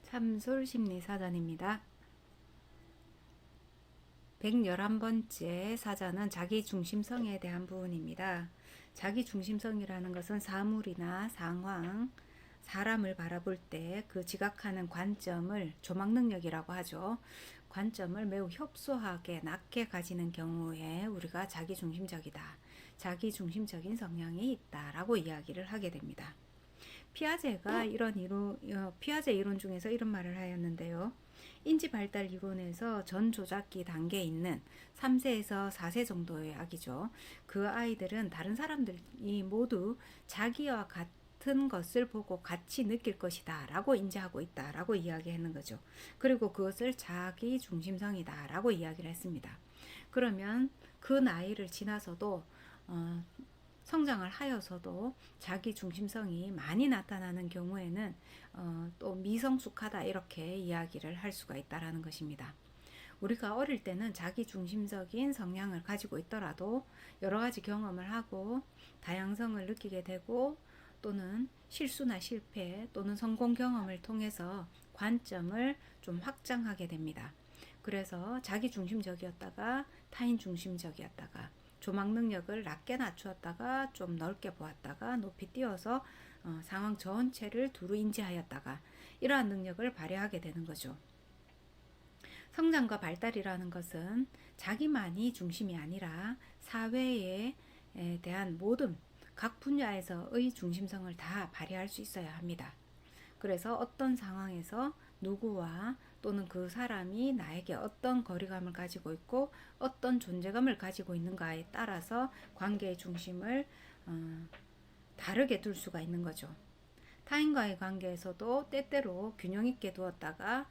참솔심리사전입니다. 111번째 사전은 자기중심성에 대한 부분입니다. 자기중심성이라는 것은 사물이나 상황, 사람을 바라볼 때 그 지각하는 관점을 조망능력이라고 하죠. 관점을 매우 협소하게 낮게 가지는 경우에 우리가 자기중심적이다, 자기중심적인 성향이 있다라고 이야기를 하게 됩니다. 피아제 이론 중에서 이런 말을 하였는데요. 인지 발달 이론에서 전 조작기 단계에 있는 3세에서 4세 정도의 아기죠. 그 아이들은 다른 사람들이 모두 자기와 같은 것을 보고 같이 느낄 것이다 라고 인지하고 있다 라고 이야기하는 거죠. 그리고 그것을 자기 중심성이다 라고 이야기를 했습니다. 그러면 그 나이를 지나서도 성장을 하여서도 자기 중심성이 많이 나타나는 경우에는 또 미성숙하다 이렇게 이야기를 할 수가 있다라는 것입니다. 우리가 어릴 때는 자기 중심적인 성향을 가지고 있더라도 여러 가지 경험을 하고 다양성을 느끼게 되고 또는 실수나 실패 또는 성공 경험을 통해서 관점을 좀 확장하게 됩니다. 그래서 자기 중심적이었다가 타인 중심적이었다가 조망 능력을 낮게 낮추었다가 좀 넓게 보았다가 높이 띄워서 상황 전체를 두루 인지하였다가 이러한 능력을 발휘하게 되는 거죠. 성장과 발달이라는 것은 자기만이 중심이 아니라 사회에 대한 모든 각 분야에서의 중심성을 다 발휘할 수 있어야 합니다. 그래서 어떤 상황에서 누구와 또는 그 사람이 나에게 어떤 거리감을 가지고 있고 어떤 존재감을 가지고 있는가에 따라서 관계의 중심을 다르게 둘 수가 있는 거죠. 타인과의 관계에서도 때때로 균형 있게 두었다가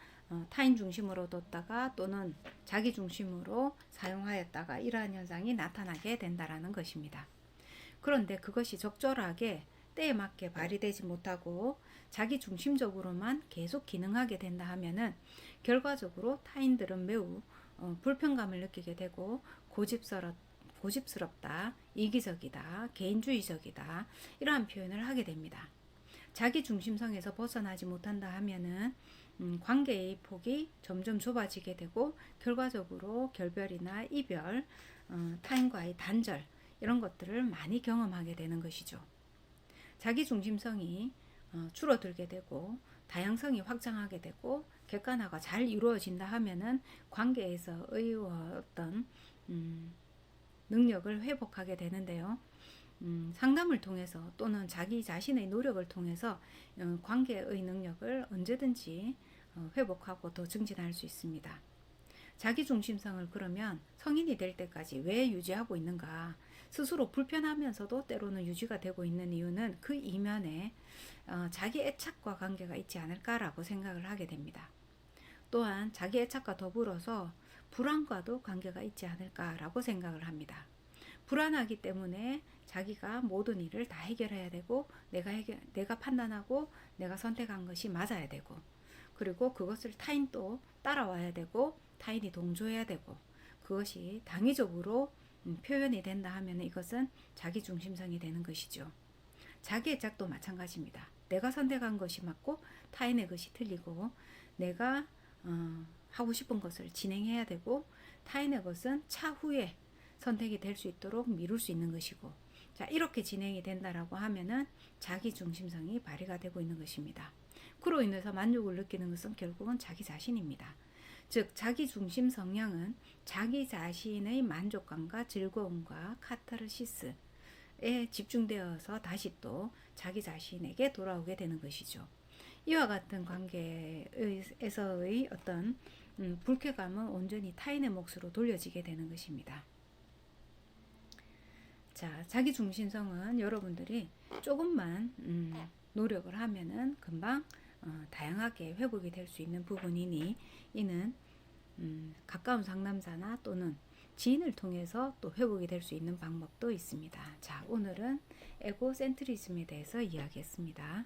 타인 중심으로 뒀다가 또는 자기 중심으로 사용하였다가 이러한 현상이 나타나게 된다라는 것입니다. 그런데 그것이 적절하게 때에 맞게 발휘되지 못하고 자기 중심적으로만 계속 기능하게 된다 하면은 결과적으로 타인들은 매우 불편감을 느끼게 되고 고집스럽다, 이기적이다, 개인주의적이다 이러한 표현을 하게 됩니다. 자기 중심성에서 벗어나지 못한다 하면은 관계의 폭이 점점 좁아지게 되고 결과적으로 결별이나 이별, 타인과의 단절 이런 것들을 많이 경험하게 되는 것이죠. 자기 중심성이 줄어들게 되고 다양성이 확장하게 되고 객관화가 잘 이루어진다 하면은 관계에서의 어떤 능력을 회복하게 되는데요. 상담을 통해서 또는 자기 자신의 노력을 통해서 관계의 능력을 언제든지 회복하고 더 증진할 수 있습니다. 자기 중심성을 그러면 성인이 될 때까지 왜 유지하고 있는가? 스스로 불편하면서도 때로는 유지가 되고 있는 이유는 그 이면에 자기 애착과 관계가 있지 않을까라고 생각을 하게 됩니다. 또한 자기 애착과 더불어서 불안과도 관계가 있지 않을까라고 생각을 합니다. 불안하기 때문에 자기가 모든 일을 다 해결해야 되고 내가 판단하고 내가 선택한 것이 맞아야 되고 그리고 그것을 타인도 따라와야 되고 타인이 동조해야 되고 그것이 당위적으로 표현이 된다 하면 이것은 자기중심성이 되는 것이죠. 자기 애착도 마찬가지입니다. 내가 선택한 것이 맞고 타인의 것이 틀리고 내가 하고 싶은 것을 진행해야 되고 타인의 것은 차후에 선택이 될 수 있도록 미룰 수 있는 것이고 자 이렇게 진행이 된다라고 하면은 자기중심성이 발휘가 되고 있는 것입니다. 그로 인해서 만족을 느끼는 것은 결국은 자기 자신입니다. 즉 자기중심 성향은 자기 자신의 만족감과 즐거움과 카타르시스에 집중되어서 다시 또 자기 자신에게 돌아오게 되는 것이죠. 이와 같은 관계에서의 어떤 불쾌감은 온전히 타인의 몫으로 돌려지게 되는 것입니다. 자, 자기중심성은 여러분들이 조금만 노력을 하면은 금방 다양하게 회복이 될 수 있는 부분이니 이는 가까운 상담사나 또는 지인을 통해서 또 회복이 될 수 있는 방법도 있습니다. 자, 오늘은 에고센트리즘에 대해서 이야기했습니다.